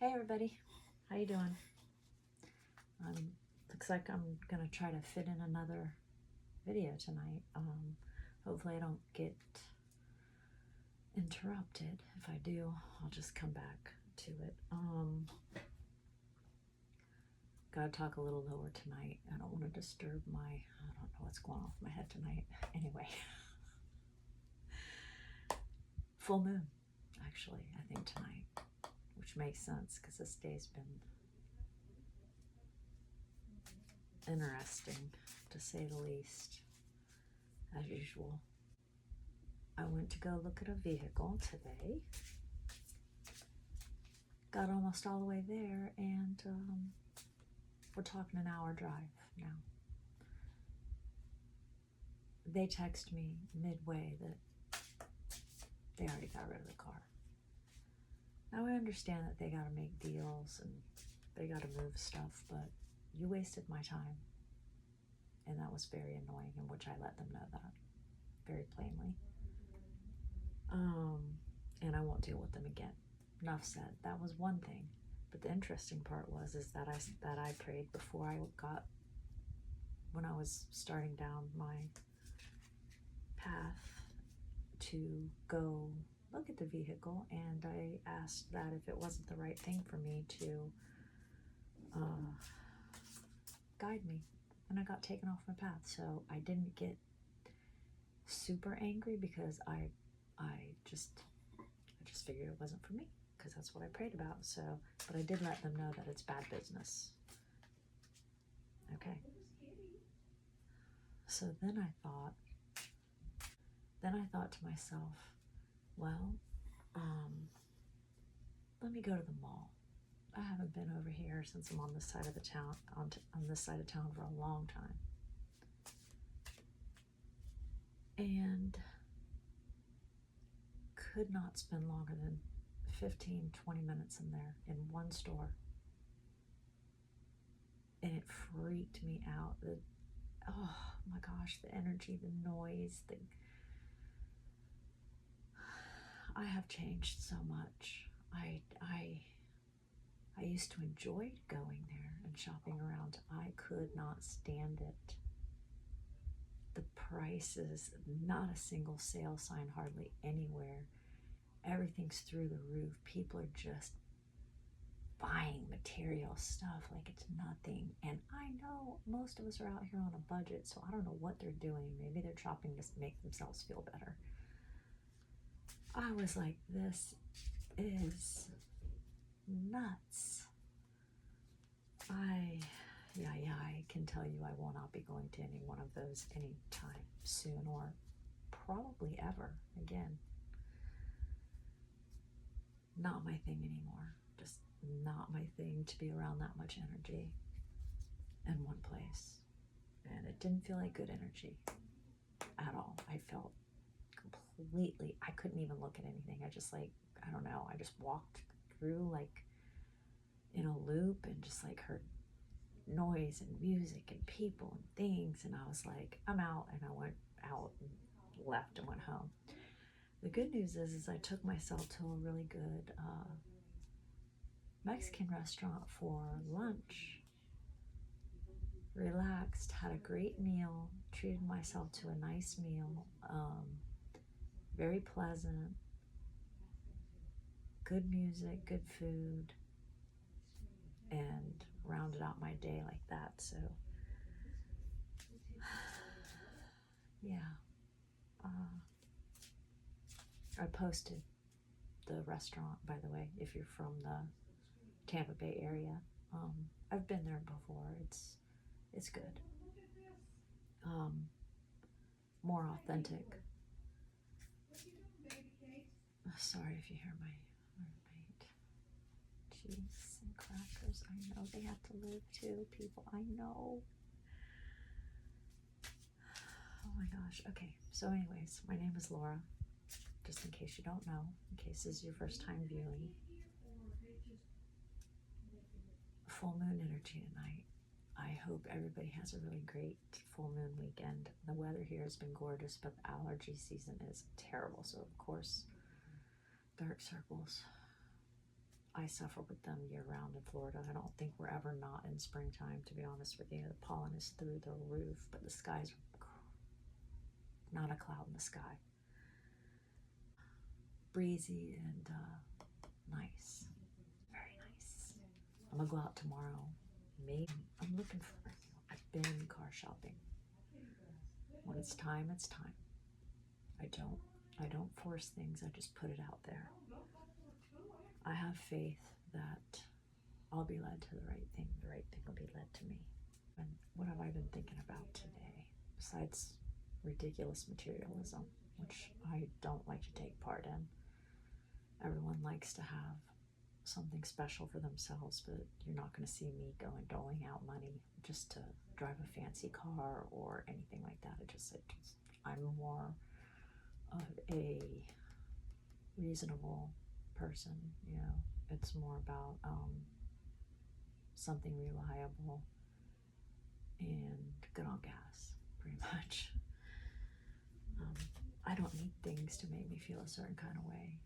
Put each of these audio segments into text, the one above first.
Hey everybody, how you doing? Looks like I'm gonna try to fit in another video tonight. Hopefully I don't get interrupted. If I do, I'll just come back to it. Gotta talk a little lower tonight. I don't want to disturb I don't know what's going on with my head tonight. Anyway, full moon, actually, I think tonight, which makes sense because this day's been interesting, to say the least, as usual. I went to go look at a vehicle today. Got almost all the way there, and we're talking an hour drive now. They text me midway that they already got rid of the car. Now I understand that they got to make deals and they got to move stuff, but you wasted my time. And that was very annoying, in which I let them know that very plainly. And I won't deal with them again. Enough said. That was one thing. But the interesting part is that I prayed before when I was starting down my path to go look at the vehicle, and I asked that if it wasn't the right thing for me to guide me, and I got taken off my path. So I didn't get super angry because I just figured it wasn't for me, because that's what I prayed about. So, but I did let them know that it's bad business. Okay. So then I thought to myself, well, let me go to the mall. I haven't been over here since I'm on this side of the town, on this side of town for a long time. And could not spend longer than 15-20 minutes in there, in one store. And it freaked me out. Oh my gosh, the energy, the noise, I have changed so much. I used to enjoy going there and shopping around. I could not stand it. The prices, not a single sale sign hardly anywhere. Everything's through the roof. People are just buying material stuff like it's nothing. And I know most of us are out here on a budget, so I don't know what they're doing. Maybe they're shopping to make themselves feel better. I was like, this is nuts. I can tell you I will not be going to any one of those anytime soon, or probably ever again. Not my thing anymore. Just not my thing to be around that much energy in one place. And it didn't feel like good energy at all. I felt completely, I couldn't even look at anything. I just I don't know, I just walked through like in a loop and just like heard noise and music and people and things, and I was like, I'm out. And I went out and left and went home. The good news is I took myself to a really good Mexican restaurant for lunch. Relaxed, had a great meal, treated myself to a nice meal, very pleasant, good music, good food, and rounded out my day like that. So yeah, I posted the restaurant, by the way, if you're from the Tampa Bay area. I've been there before. It's good. More authentic. Sorry if you hear my roommate. Cheese and crackers. I know they have to live too, people. I know. Oh my gosh. Okay. So anyways, my name is Laura. Just in case you don't know, in case this is your first time viewing. Full moon energy tonight. I hope everybody has a really great full moon weekend. The weather here has been gorgeous, but the allergy season is terrible. So of course, dark circles. I suffer with them year round in Florida. I don't think we're ever not in springtime, to be honest with you. The pollen is through the roof, but the sky's not a cloud in the sky. Breezy and nice. Very nice. I'm gonna go out tomorrow. Maybe I'm looking for, I've been car shopping. When it's time, it's time. I don't force things, I just put it out there. I have faith that I'll be led to the right thing will be led to me. And what have I been thinking about today? Besides ridiculous materialism, which I don't like to take part in. Everyone likes to have something special for themselves, but you're not going to see me doling out money just to drive a fancy car or anything like that. I'm more of a reasonable person, you know. It's more about something reliable and good on gas, pretty much. I don't need things to make me feel a certain kind of way.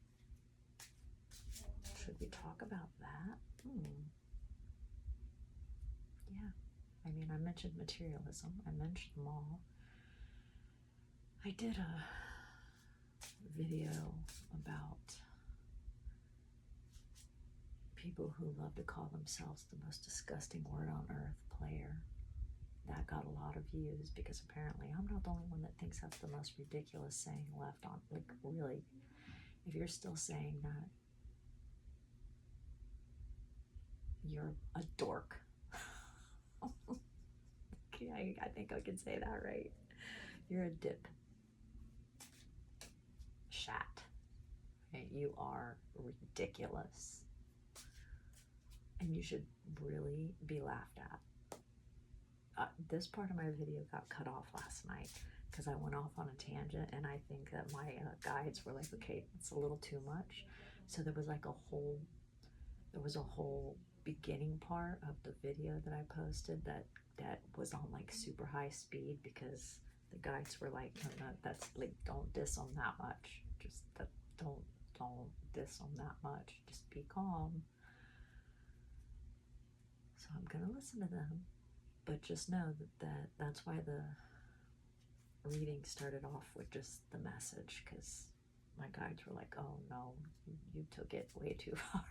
Should we talk about that? Yeah. I mean, I mentioned materialism. I mentioned them all. I did a video about people who love to call themselves the most disgusting word on earth, player. That got a lot of views because apparently I'm not the only one that thinks that's the most ridiculous saying left on. Like, really, if you're still saying that, you're a dork. Okay, I think I can say that right. You're a dip. Shat. Okay, you are ridiculous. And you should really be laughed at. This part of my video got cut off last night because I went off on a tangent, and I think that my guides were like, okay, it's a little too much. So there was a whole beginning part of the video that I posted that was on like super high speed because the guides were like, no, that's like, don't diss them that much. Just that, don't diss them that much. Just be calm. So I'm gonna listen to them. But just know that's why the reading started off with just the message, because my guides were like, oh no, you took it way too far.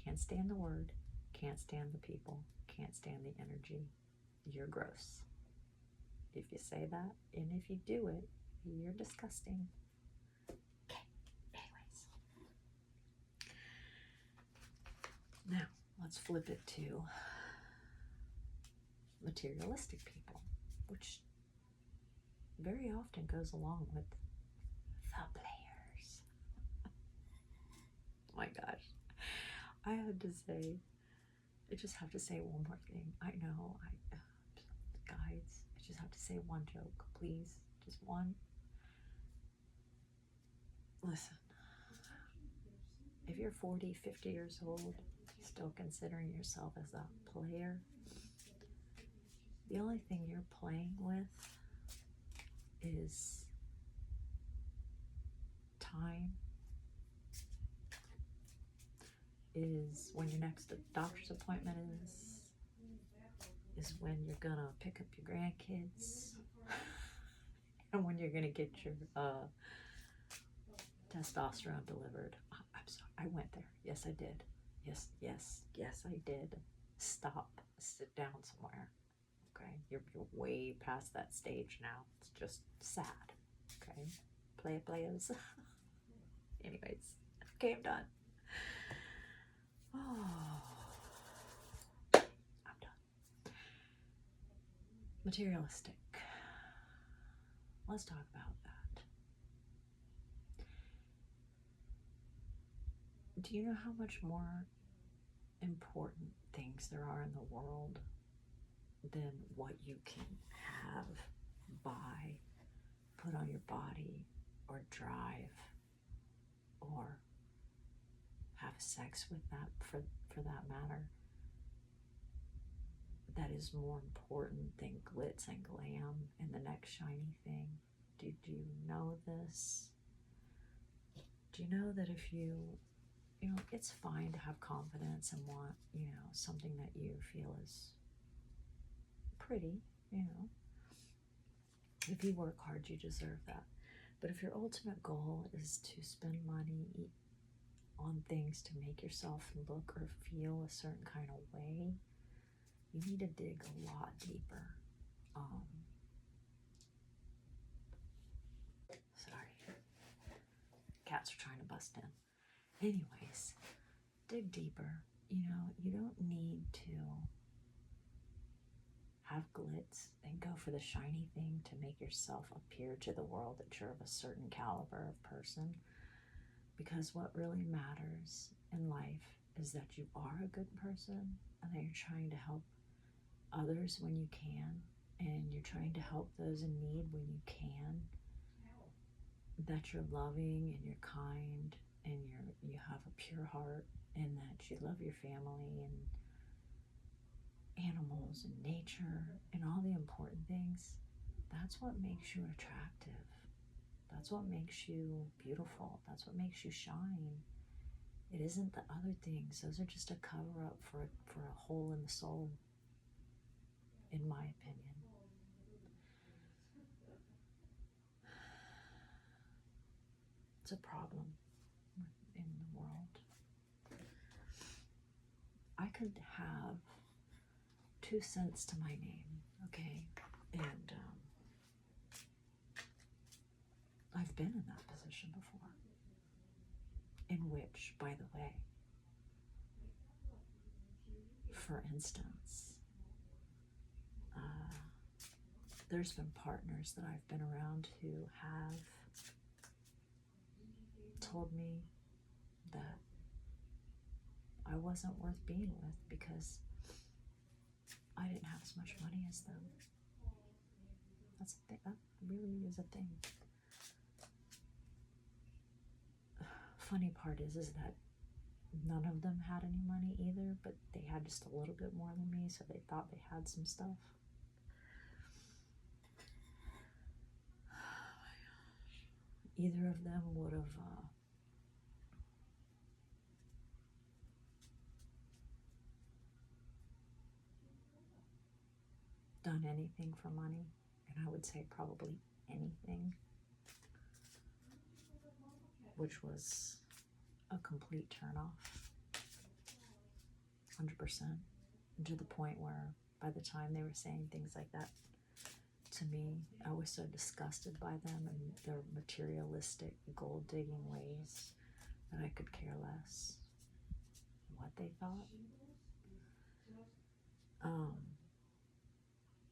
Can't stand the word, can't stand the people, can't stand the energy. You're gross. If you say that, and if you do it, you're disgusting. Okay, anyways. Now, let's flip it to materialistic people, which very often goes along with the players. Oh my gosh. I just have to say one more thing. I know, guys, I just have to say one joke, please. Just one. Listen, if you're 40, 50 years old, still considering yourself as a player, the only thing you're playing with is time, is when your next doctor's appointment is when you're gonna pick up your grandkids, and when you're gonna get your testosterone delivered. I'm sorry, I went there. Yes, I did. Yes, I did. Stop. Sit down somewhere. Okay, you're way past that stage now. It's just sad. Okay, players. Anyways, okay, I'm done. Oh, I'm done. Materialistic. Let's talk about that. Do you know how much more important things there are in the world than what you can have, buy, put on your body, or drive, or have sex with, that for that matter? That is more important than glitz and glam and the next shiny thing. Did you know this? Do you know that if you you know, it's fine to have confidence and want, you know, something that you feel is pretty, you know. If you work hard, you deserve that. But if your ultimate goal is to spend money on things to make yourself look or feel a certain kind of way, you need to dig a lot deeper. Sorry, cats are trying to bust in. Anyways, dig deeper. You know, you don't need to have glitz and go for the shiny thing to make yourself appear to the world that you're of a certain caliber of person. Because what really matters in life is that you are a good person and that you're trying to help others when you can, and you're trying to help those in need when you can, that you're loving and you're kind and you have a pure heart, and that you love your family and animals and nature and all the important things. That's what makes you attractive. That's what makes you beautiful. That's what makes you shine. It isn't the other things. Those are just a cover up for a hole in the soul, in my opinion. It's a problem in the world. I could have 2 cents to my name, okay? And I've been in that position before. In which, by the way, for instance, there's been partners that I've been around who have told me that I wasn't worth being with because I didn't have as much money as them. That's a thing. That really is a thing. Funny part is that none of them had any money either, but they had just a little bit more than me, so they thought they had some stuff. Oh my gosh. Either of them would have done anything for money, and I would say probably anything, which was a complete turnoff, 100%, to the point where by the time they were saying things like that to me, I was so disgusted by them and their materialistic, gold-digging ways that I could care less what they thought.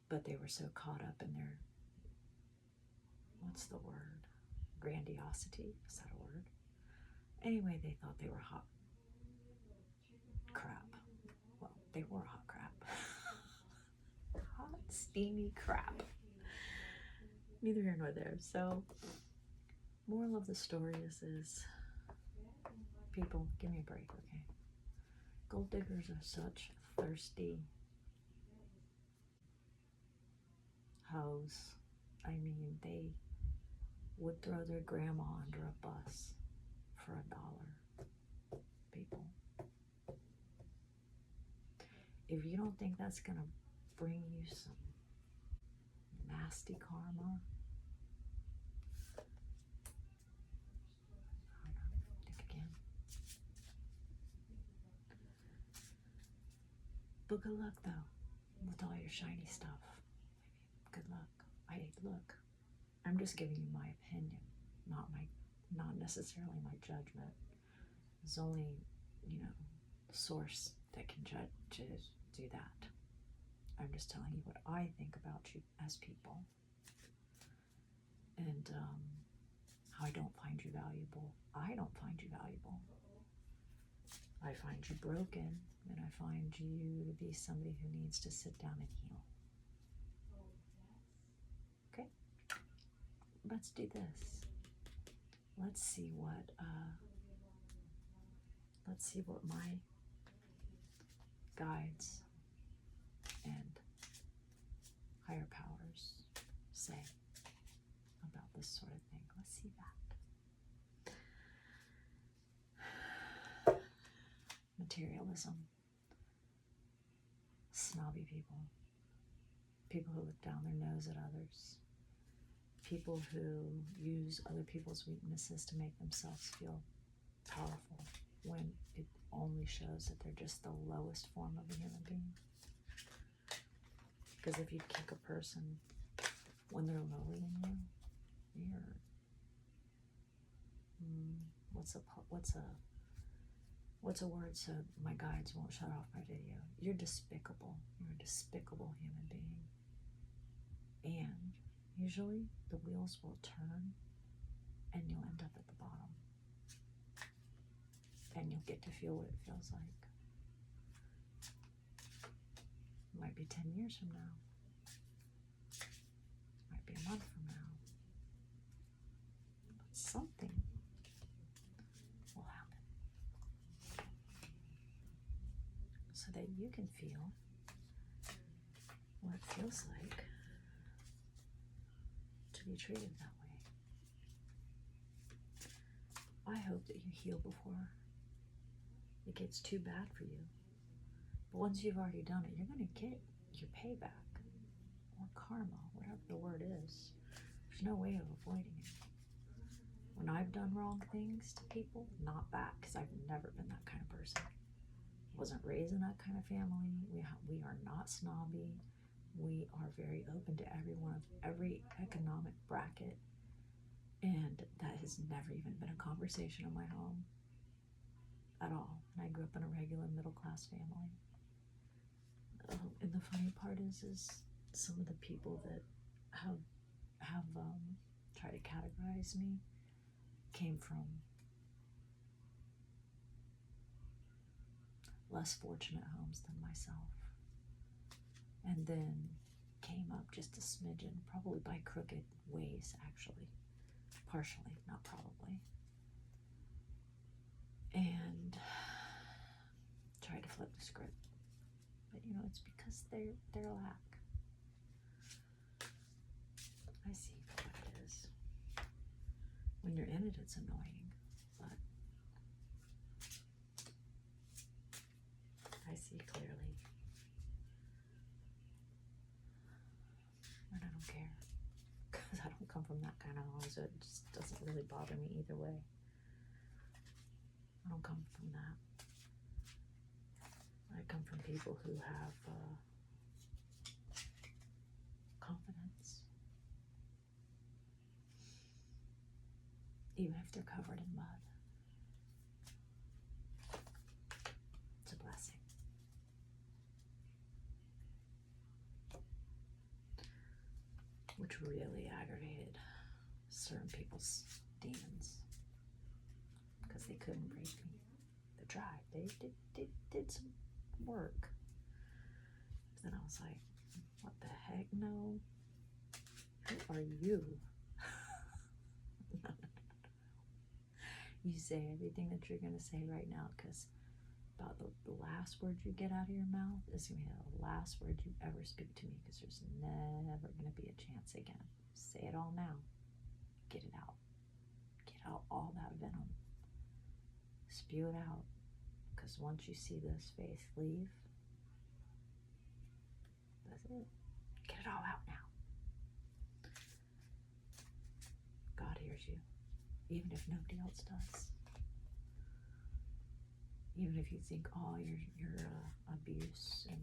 But they were so caught up in their, what's the word? Grandiosity? Is that a word? Anyway, they thought they were hot crap. Well, they were hot crap. Hot, steamy crap. Neither here nor there. So, moral of the story is people, give me a break, okay? Gold diggers are such thirsty hoes. I mean, they would throw their grandma under a bus for $1. People. If you don't think that's gonna bring you some nasty karma, I don't know, think again. But good luck though, with all your shiny stuff. Good luck. Look, I'm just giving you my opinion, not necessarily my judgment. There's only, you know, the source that can do that. I'm just telling you what I think about you as people, and how I don't find you valuable. I don't find you valuable. I find you broken, and I find you to be somebody who needs to sit down and heal. Okay? Let's do this. Let's see what my guides and higher powers say about this sort of thing. Let's see that. materialism, snobby people, people who look down their nose at others, people who use other people's weaknesses to make themselves feel powerful when it only shows that they're just the lowest form of a human being. Because if you kick a person when they're lower than you, you're what's a word so my guides won't shut off my video? You're despicable. You're a despicable human being. And usually the wheels will turn and you'll end up at the bottom. And you'll get to feel what it feels like. It might be 10 years from now. It might be a month from now. But something will happen. So that you can feel what it feels like to be treated that way. I hope that you heal before it gets too bad for you. But once you've already done it, you're going to get your payback or karma, whatever the word is. There's no way of avoiding it. When I've done wrong things to people, not back, because I've never been that kind of person. Wasn't raised in that kind of family. We are not snobby. We are very open to everyone of every economic bracket. And that has never even been a conversation in my home at all. And I grew up in a regular middle class family. And the funny part is some of the people that have tried to categorize me came from less fortunate homes than myself, and then came up just a smidgen, probably by crooked ways, actually, partially, not probably, and tried to flip the script. But you know, it's because they're lack. I see what it is. When you're in it, it's annoying, but I see clearly. And I don't care, because I don't come from that kind of home, so it just doesn't really bother me either way. I don't come from that. I come from people who have confidence, even if they're covered in mud. It's a blessing. Which really aggravated certain people's demons, because they couldn't break me. They tried. They did some work. Then I was like, what the heck? No. Who are you? No. You say everything that you're going to say right now, because about the last word you get out of your mouth is going to be the last word you ever speak to me, because there's never going to be a chance again. Say it all now. Get it out. Get out all that venom. Spew it out. Because once you see this faith leave, that's it. Get it all out now. God hears you, even if nobody else does. Even if you think all your abuse and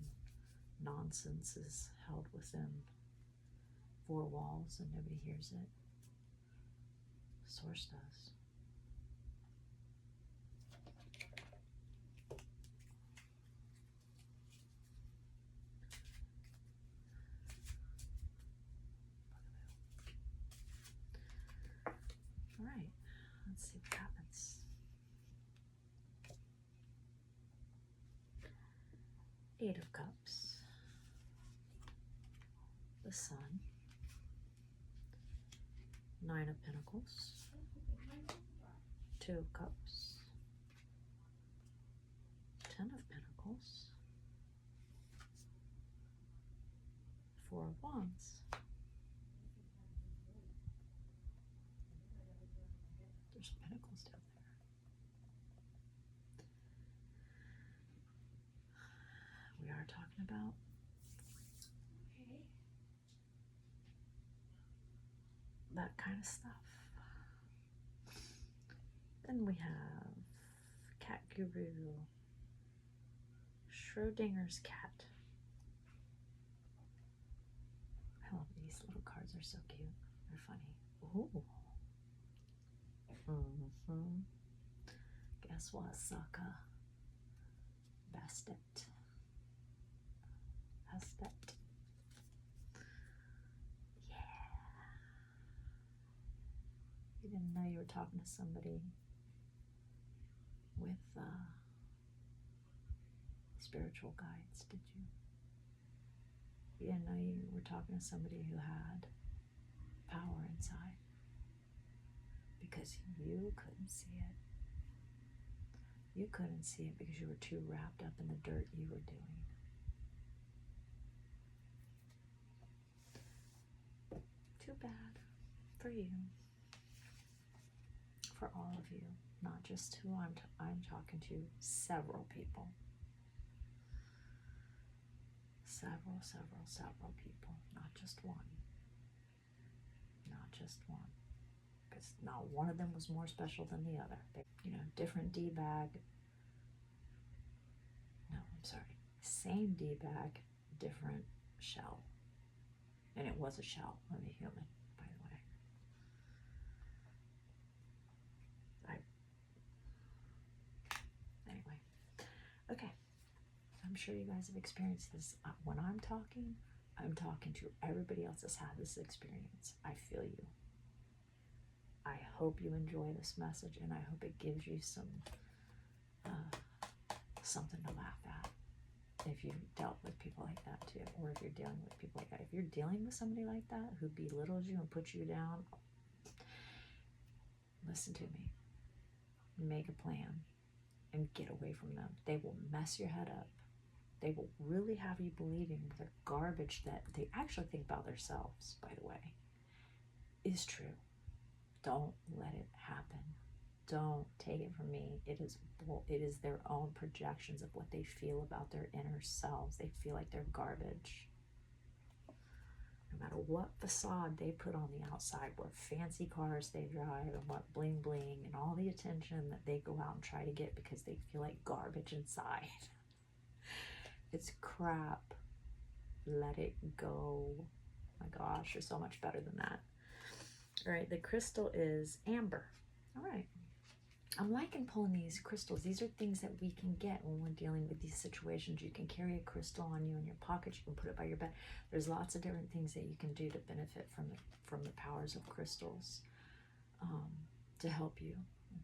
nonsense is held within four walls and nobody hears it, Source does. All right, let's see what happens. Eight of Cups, the Sun, Nine of Pentacles, Two of Cups, Ten of Pentacles, Four of Wands, there's pentacles down are talking about. That kind of stuff. Then we have Cat Guru, Schrodinger's cat. I love these little cards, are so cute. They're funny. Ooh. Guess what, sucker? Bastet. Yeah. You didn't know you were talking to somebody with spiritual guides, did you? You didn't know you were talking to somebody who had power inside, because you couldn't see it. You couldn't see it because you were too wrapped up in the dirt you were doing. Too bad for you. For all of you, not just who I'm talking to, several people. Several people, not just one. Not just one. Because not one of them was more special than the other. You know, different D-bag. No, I'm sorry. Same D-bag, different shell. And it was a shell of a human, by the way. Anyway. Okay. I'm sure you guys have experienced this. When I'm talking to everybody else that's had this experience. I feel you. I hope you enjoy this message, and I hope it gives you some something to laugh at if you've dealt with people like that too, or if you're dealing with people like that. If you're dealing with somebody like that who belittles you and puts you down, listen to me. Make a plan and get away from them. They will mess your head up. They will really have you believing their garbage that they actually think about themselves, by the way, is true. Don't let it happen. Don't take it from me. It is their own projections of what they feel about their inner selves. They feel like they're garbage. No matter what facade they put on the outside, what fancy cars they drive, and what bling bling, and all the attention that they go out and try to get because they feel like garbage inside. It's crap. Let it go. My gosh, you're so much better than that. All right, the crystal is amber. All right. I'm liking pulling these crystals. These are things that we can get when we're dealing with these situations. You can carry a crystal on you in your pocket. You can put it by your bed. There's lots of different things that you can do to benefit from the powers of crystals to help you,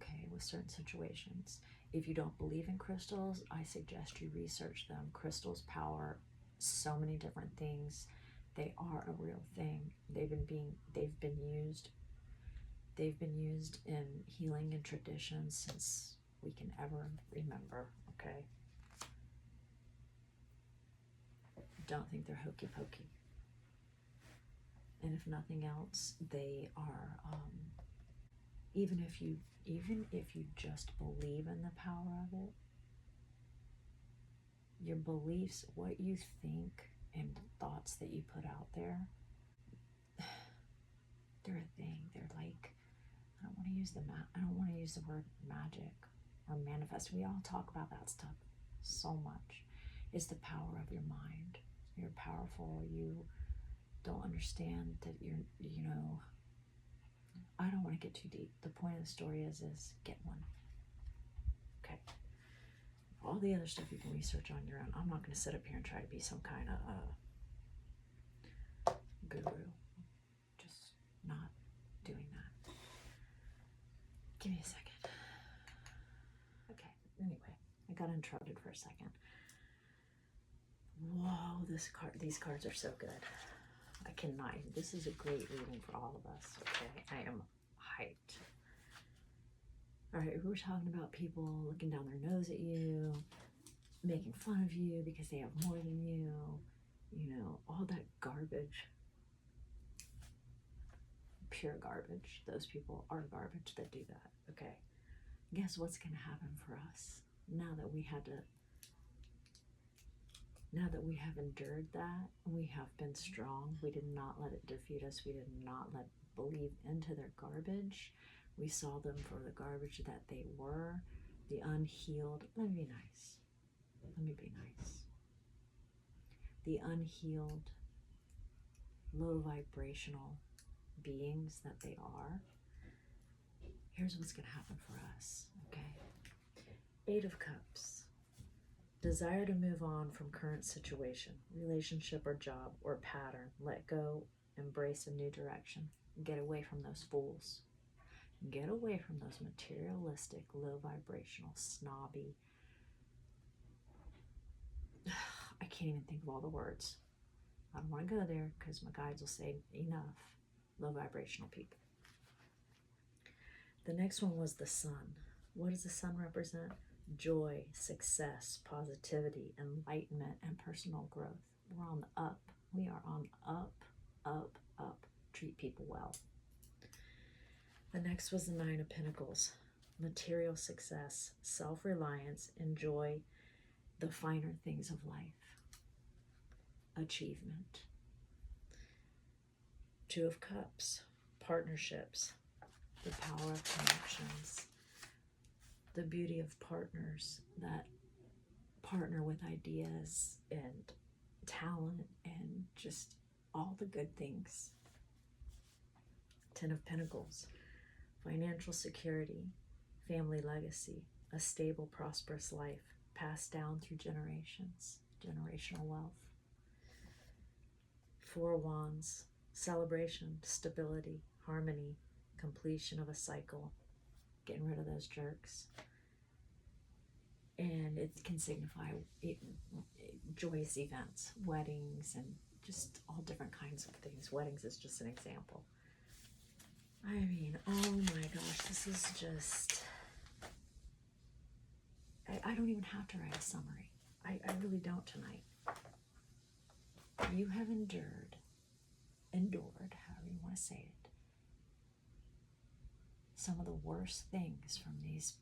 okay, with certain situations. If you don't believe in crystals, I suggest you research them. Crystals power so many different things. They are a real thing. They've been used in healing and traditions since we can ever remember, okay? Don't think they're hokey pokey. And if nothing else, they are, even if you just believe in the power of it, your beliefs, what you think and thoughts that you put out there, they're a thing. They're like, I don't want to use the word magic or manifest. We all talk about that stuff so much. It's the power of your mind. You're powerful. You don't understand that I don't want to get too deep. The point of the story is get one. Okay. All the other stuff you can research on your own. I'm not going to sit up here and try to be some kind of guru. Just not doing that. Give me a second. Okay, anyway, I got interrupted for a second. Whoa, these cards are so good. I cannot. This is a great reading for all of us, okay? I am hyped. All right, we're talking about people looking down their nose at you, making fun of you because they have more than you, all that garbage. Pure garbage. Those people are garbage that do that, okay? Guess what's going to happen for us now that we had to Now that we have endured that, we have been strong. We did not let it defeat us. We did not let believe into their garbage. We saw them for the garbage that they were, the unhealed. Let me be nice. Let me be nice. The unhealed, low vibrational beings that they are. Here's what's going to happen for us, okay? 8 of Cups. Desire to move on from current situation, relationship or job or pattern. Let go, embrace a new direction. Get away from those fools. Get away from those materialistic, low vibrational, snobby. I can't even think of all the words. I don't want to go there because my guides will say enough. Low vibrational people. The next one was the sun. What does the sun represent? Joy, success, positivity, enlightenment, and personal growth. We're on the up. We are on up, up, up. Treat people well. The next was the 9 of Pentacles. Material success, self-reliance, enjoy the finer things of life. Achievement. 2 of Cups. Partnerships. The power of connections. The beauty of partners that partner with ideas and talent and just all the good things. 10 of Pentacles. Financial security, family legacy, a stable, prosperous life passed down through generations, generational wealth. 4 Wands. Celebration, stability, harmony, completion of a cycle, getting rid of those jerks. And it can signify joyous events, weddings, and just all different kinds of things. Weddings is just an example. I mean, oh my gosh, this is just, I don't even have to write a summary. I really don't tonight. You have endured, however you want to say it, some of the worst things from these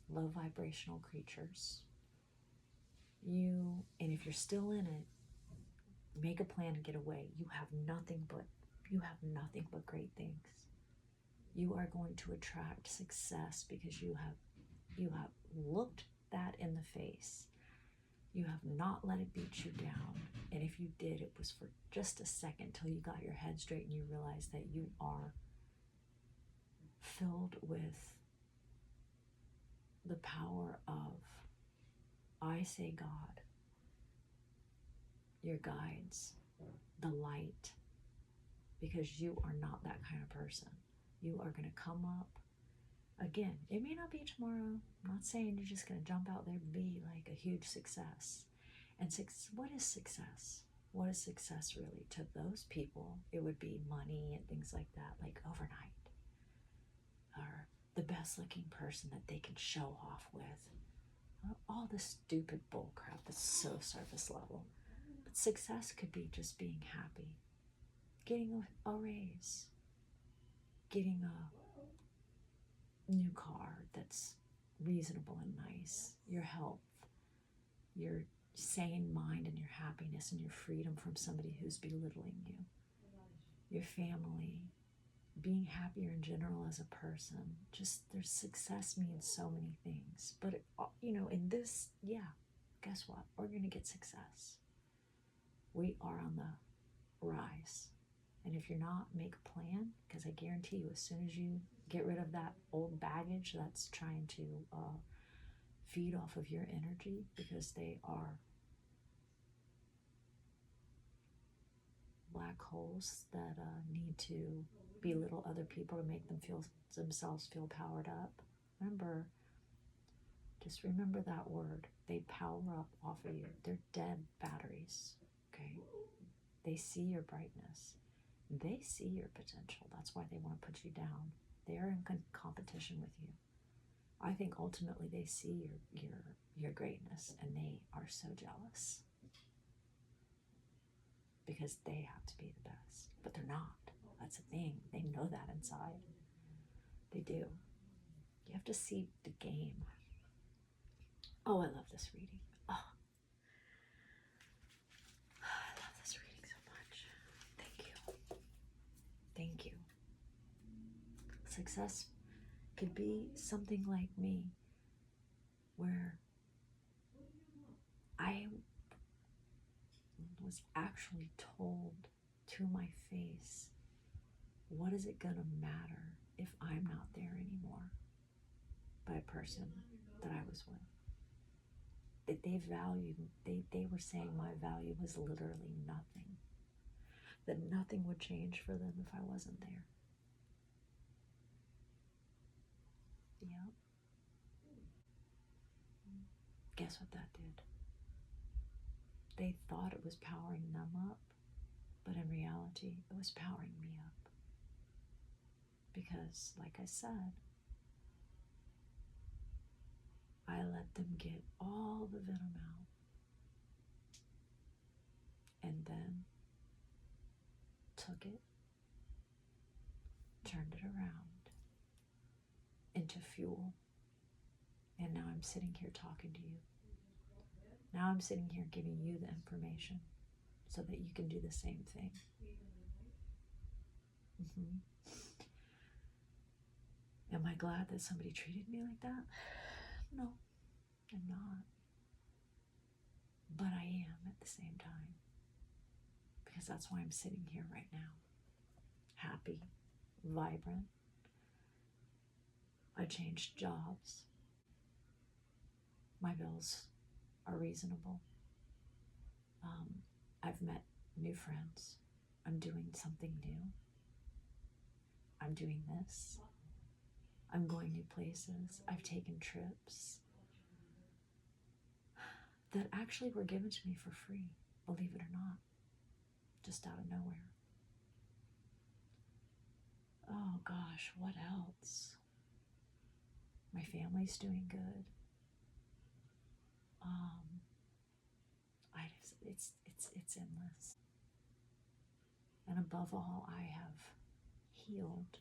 low vibrational creatures. And if you're still in it, make a plan to get away. You have nothing but great things. You are going to attract success because you have looked that in the face. You have not let it beat you down. And if you did, it was for just a second till you got your head straight and you realized that you are filled with the power of, I say God, your guides, the light, because you are not that kind of person. You are going to come up. Again, it may not be tomorrow. I'm not saying you're just going to jump out there and be like a huge success. And what is success? What is success really? To those people, it would be money and things like that, like overnight. Or the best looking person that they can show off with. All this stupid bull crap that's so surface level. But success could be just being happy. Getting a raise. Getting a new car that's reasonable and nice. Your health. Your sane mind and your happiness and your freedom from somebody who's belittling you. Your family. Being happier in general as a person. Just their success means so many things. But, in this, guess what? We're going to get success. We are on the rise. And if you're not, make a plan, because I guarantee you, as soon as you get rid of that old baggage that's trying to feed off of your energy, because they are black holes that need to belittle other people to make themselves feel powered up. Just remember that word. They power up off of you. They're dead batteries, okay? They see your brightness. They see your potential. That's why they want to put you down. They are in competition with you. I think ultimately they see your greatness and they are so jealous because they have to be the best, but they're not. That's the thing. They know that inside. They do. You have to see the game. Oh, I love this reading. Oh, I love this reading so much. Thank you. Thank you. Success could be something like me, where I was actually told to my face, what is it gonna matter if I'm not there anymore, by a person that I was with. That they valued, they were saying my value was literally nothing. That nothing would change for them if I wasn't there. Yeah. Guess what that did? They thought it was powering them up, but in reality, it was powering me up. Because, like I said, I let them get all the venom out, and then took it, turned it around into fuel, and now I'm sitting here talking to you. Now I'm sitting here giving you the information so that you can do the same thing. Am I glad that somebody treated me like that? No, I'm not. But I am at the same time. Because that's why I'm sitting here right now. Happy, vibrant. I changed jobs. My bills are reasonable. I've met new friends. I'm doing something new. I'm doing this. I'm going new places. I've taken trips that actually were given to me for free, believe it or not, just out of nowhere. Oh gosh, what else? My family's doing good. It's endless. And above all, I have healed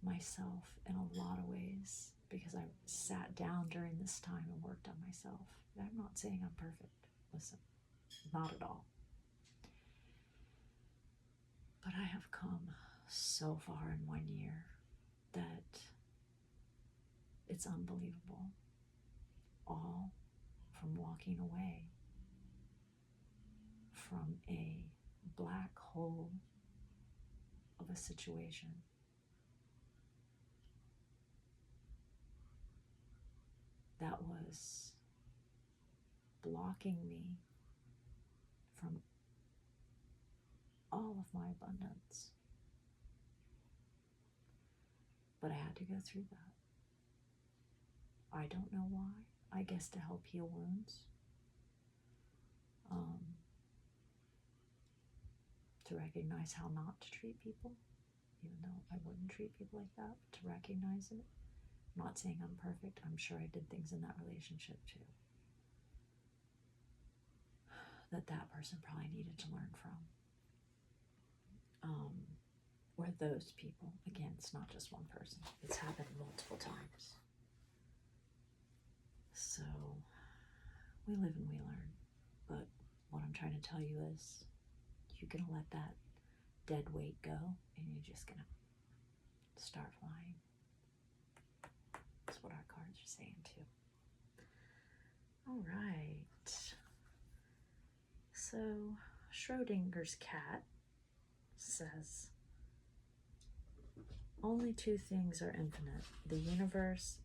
myself in a lot of ways because I sat down during this time and worked on myself. I'm not saying I'm perfect. Listen, not at all. But I have come so far in 1 year that it's unbelievable. All from walking away from a black hole of a situation that was blocking me from all of my abundance. But I had to go through that. I don't know why. I guess to help heal wounds. To recognize how not to treat people, even though I wouldn't treat people like that, but to recognize it. I'm not saying I'm perfect. I'm sure I did things in that relationship too that person probably needed to learn from. Or those people. Again, it's not just one person. It's happened multiple times. So we live and we learn. But what I'm trying to tell you is you're going to let that dead weight go and you're just going to start flying. That's what our cards are saying too. All right. So Schrodinger's cat says, only two things are infinite, the universe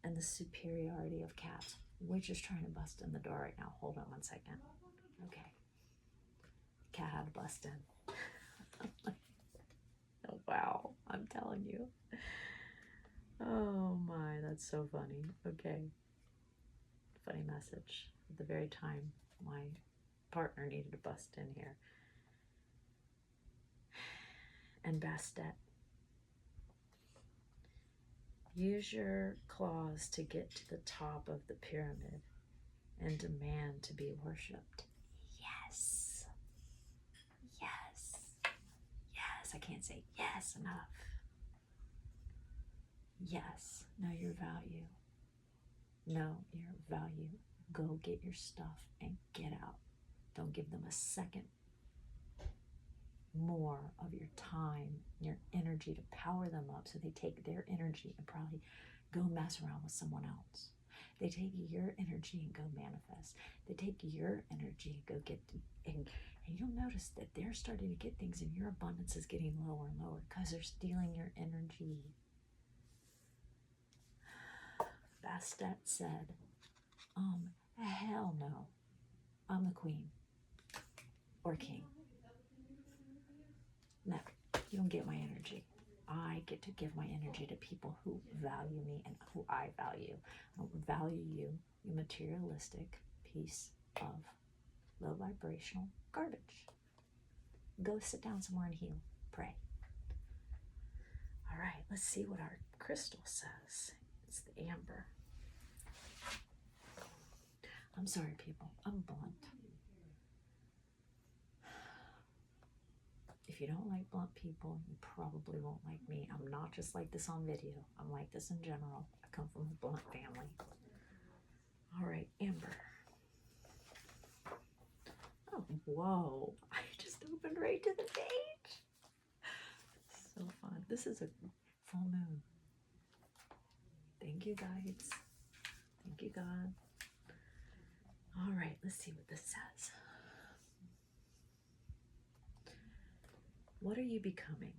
and the superiority of cats. We're just trying to bust in the door right now. Hold on 1 second. Okay. Cat had to bust in. Oh, wow. I'm telling you. Oh my, that's so funny. Okay. Funny message. At the very time my partner needed to bust in here. And Bastet. Use your claws to get to the top of the pyramid and demand to be worshipped. Yes. Yes. Yes. I can't say yes enough. Yes. Know your value. know your value. Go get your stuff and get out. Don't give them a second more of your time, your energy to power them up, so they take their energy and probably go mess around with someone else. They take your energy and go manifest. They take your energy and go get and you'll notice that they're starting to get things and your abundance is getting lower and lower because they're stealing your energy. Bastet said, hell no. I'm the queen or king. No, you don't get my energy. I get to give my energy to people who value me and who I value. I don't value you, you materialistic piece of low vibrational garbage. Go sit down somewhere and heal. Pray. All right, let's see what our crystal says. It's the amber. I'm sorry, people. I'm blunt. If you don't like blunt people, you probably won't like me. I'm not just like this on video. I'm like this in general. I come from a blunt family. All right, amber. Oh, whoa. I just opened right to the page. So fun. This is a full moon. Thank you, guides. Thank you, God. All right, let's see what this says. What are you becoming?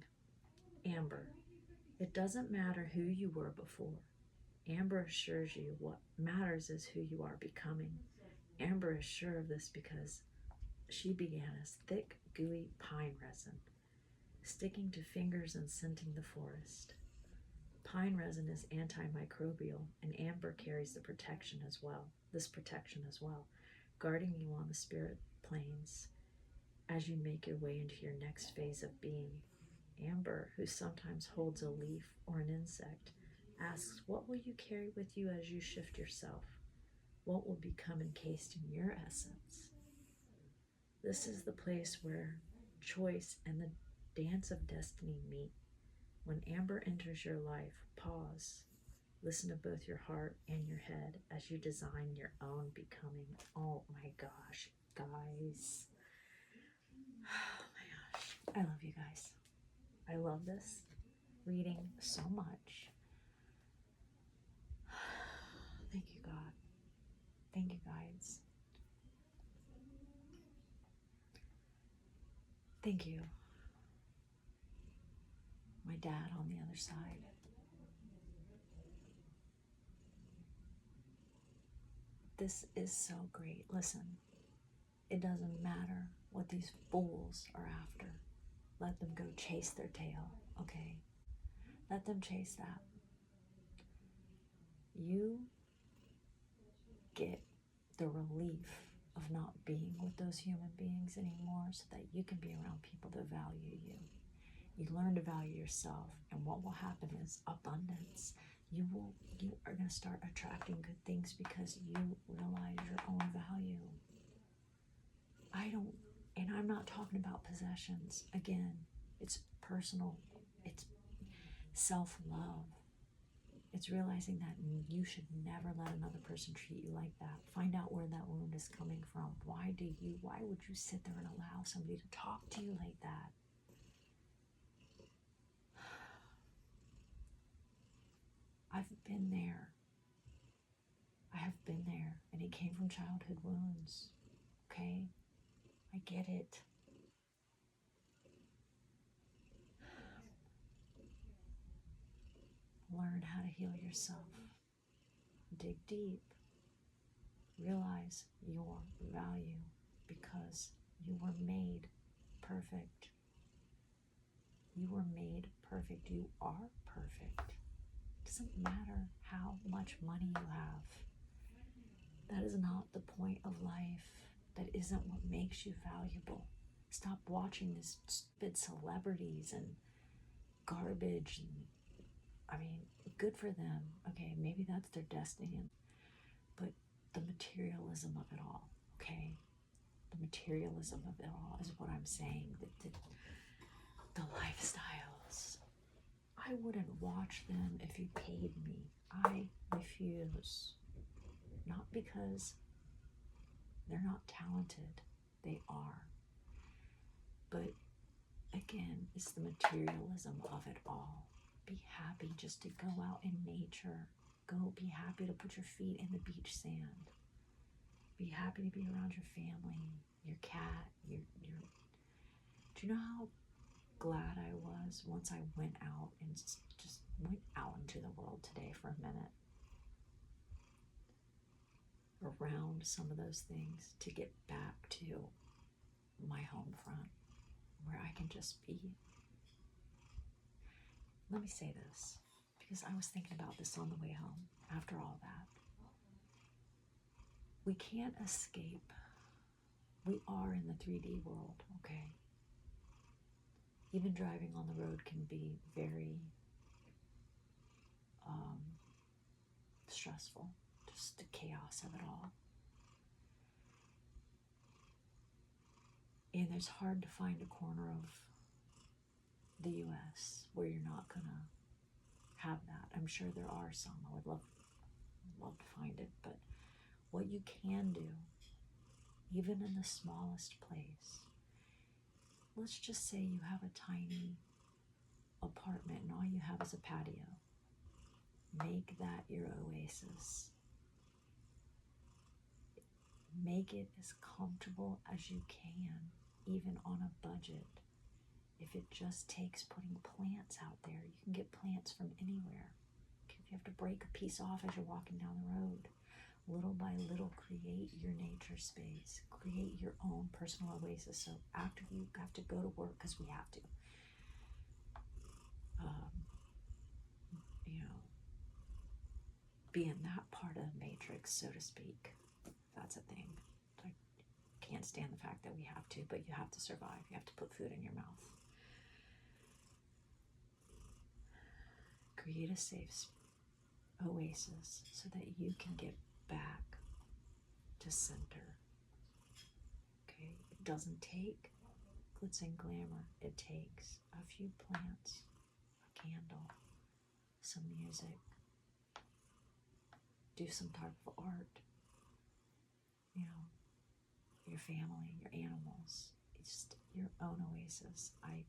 Amber. It doesn't matter who you were before. Amber assures you what matters is who you are becoming. Amber is sure of this because she began as thick, gooey pine resin, sticking to fingers and scenting the forest. Pine resin is antimicrobial, and amber carries the protection as well, guarding you on the spirit planes as you make your way into your next phase of being. Amber, who sometimes holds a leaf or an insect, asks, what will you carry with you as you shift yourself? What will become encased in your essence? This is the place where choice and the dance of destiny meet. When amber enters your life, pause. Listen to both your heart and your head as you design your own becoming. Oh my gosh, guys. Oh my gosh. I love you guys. I love this reading so much. Thank you, God. Thank you, guides. Thank you. My dad on the other side. This is so great. Listen, it doesn't matter what these fools are after. Let them go chase their tail, okay? Let them chase that. You get the relief of not being with those human beings anymore so that you can be around people that value you. You learn to value yourself, and what will happen is abundance. You are going to start attracting good things because you realize your own value. I'm not talking about possessions. Again, it's personal. It's self-love. It's realizing that you should never let another person treat you like that. Find out where that wound is coming from. Why would you sit there and allow somebody to talk to you like that? I've been there. I have been there, and it came from childhood wounds, okay? I get it. Learn how to heal yourself. Dig deep. Realize your value because you were made perfect. You were made perfect. You are perfect. It doesn't matter how much money you have. That is not the point of life. That isn't what makes you valuable. Stop watching these stupid celebrities and garbage. Good for them. Okay, maybe that's their destiny. But the materialism of it all, okay? The materialism of it all is what I'm saying. The lifestyles. I wouldn't watch them if you paid me. I refuse. not because they're not talented. They are. But again, it's the materialism of it all. Be happy just to go out in nature. Go be happy to put your feet in the beach sand. Be happy to be around your family, your cat, your do you know how glad I was once I went out and just went out into the world today for a minute, around some of those things, to get back to my home front where I can just be. Let me say this, because I was thinking about this on the way home after all that. We can't escape. We are in the 3D world, okay? Even driving on the road can be very stressful, just the chaos of it all. And it's hard to find a corner of the US where you're not gonna have that. I'm sure there are some. I would love to find it. But what you can do, even in the smallest place, let's just say you have a tiny apartment and all you have is a patio. Make that your oasis. Make it as comfortable as you can, even on a budget. If it just takes putting plants out there, you can get plants from anywhere. If you have to break a piece off as you're walking down the road, little by little, create your nature space. Create your own personal oasis. So after you have to go to work, because we have to, be in that part of the matrix, so to speak. That's a thing. I can't stand the fact that we have to, but you have to survive. You have to put food in your mouth. Create a safe oasis so that you can get back to center. Okay? It doesn't take glitz and glamour. It takes a few plants, a candle, some music, do some type of art, your family, your animals. It's just your own oasis. I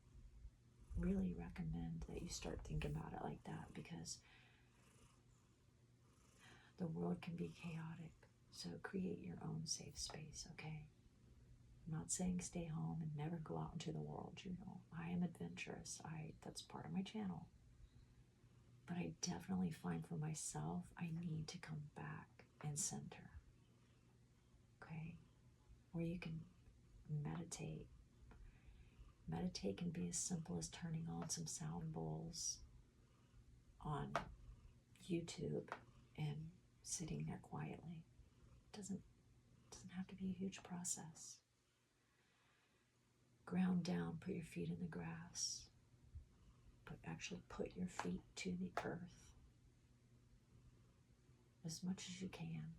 really recommend that you start thinking about it like that, because the world can be chaotic. So create your own safe space, okay? I'm not saying stay home and never go out into the world, I am adventurous. That's part of my channel. But I definitely find for myself, I need to come back and center. Okay? Where you can meditate. Meditate can be as simple as turning on some sound bowls on YouTube and sitting there quietly. It doesn't have to be a huge process. Ground down, put your feet in the grass. Actually put your feet to the earth as much as you can.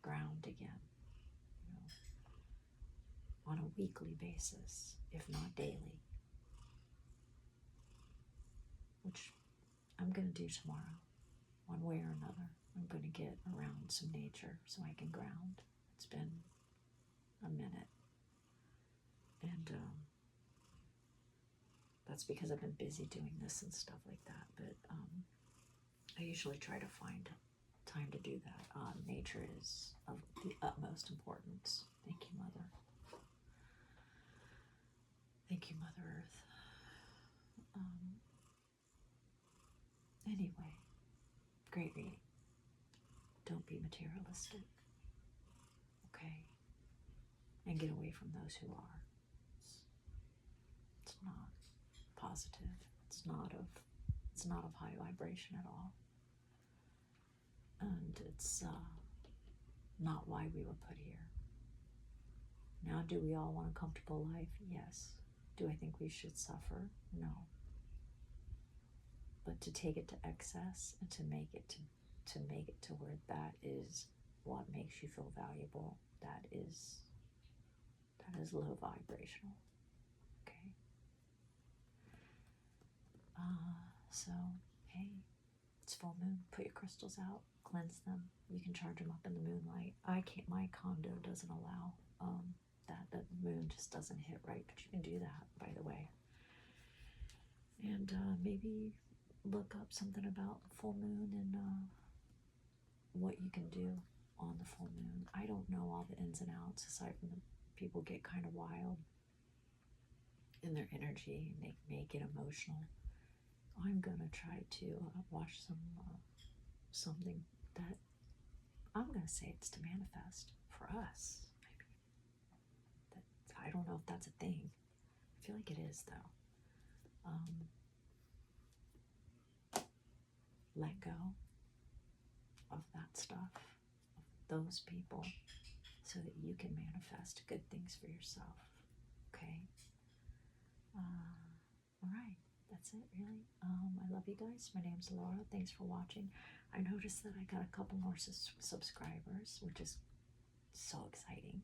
Ground again, on a weekly basis, if not daily, which I'm going to do tomorrow, one way or another. I'm going to get around some nature so I can ground. It's been a minute, and that's because I've been busy doing this and stuff like that, but I usually try to find time to do that. Nature is of the utmost importance. Thank you, Mother. Thank you, Mother Earth. Anyway, great reading. Don't be materialistic, okay? And get away from those who are. It's not positive. It's not of high vibration at all. And it's not why we were put here. Now, do we all want a comfortable life? Yes. Do I think we should suffer? No. But to take it to excess and to make it to where that is what makes you feel valuable, that is low vibrational. Okay. So, hey, it's full moon. Put your crystals out, cleanse them. You can charge them up in the moonlight. I can't. My condo doesn't allow that. The moon just doesn't hit right, but you can do that, by the way. And maybe look up something about full moon and what you can do on the full moon. I don't know all the ins and outs, aside from the people get kind of wild in their energy and they may get emotional. I'm gonna try to watch something that I'm gonna say it's to manifest for us. I don't know if that's a thing. I feel like it is, though. Let go of that stuff, of those people, so that you can manifest good things for yourself. Okay? All right. That's it, really. I love you guys. My name's Laura. Thanks for watching. I noticed that I got a couple more subscribers, which is so exciting.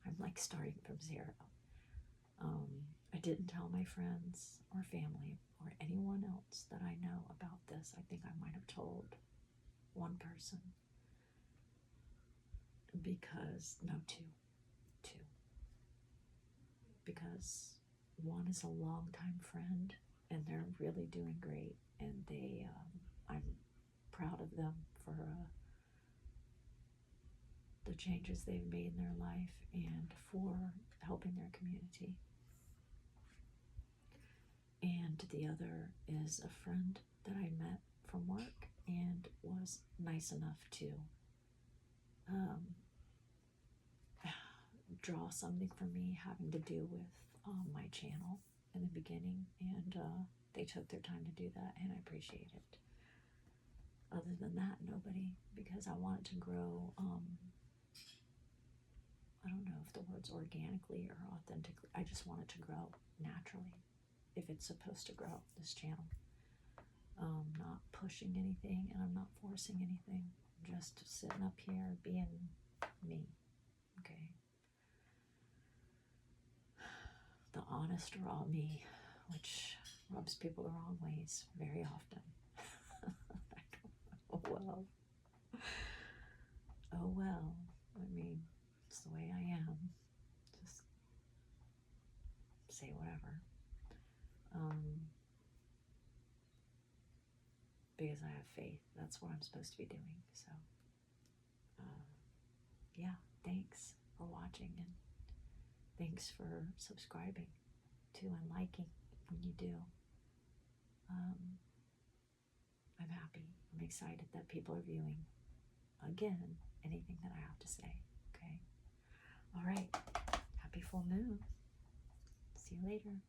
I'm like starting from zero. I didn't tell my friends or family or anyone else that I know about this. I think I might have told one person because, no, two. Because one is a longtime friend and they're really doing great, and I'm proud of them for the changes they've made in their life and for helping their community. And the other is a friend that I met from work and was nice enough to draw something for me having to do with my channel in the beginning, and they took their time to do that, and I appreciate it. Other than that, nobody, because I want it to grow, I don't know if the word's organically or authentically. I just want it to grow naturally, if it's supposed to grow, this channel. Not pushing anything, and I'm not forcing anything. I'm just sitting up here being me, okay? The honest raw me, which rubs people the wrong ways very often. Oh well. Oh well. I mean, it's the way I am. Just say whatever. Because I have faith. That's what I'm supposed to be doing. So, yeah, thanks for watching, and thanks for subscribing to and liking when you do. I'm happy. I'm excited that people are viewing, again, anything that I have to say. Okay? All right. Happy full moon. See you later.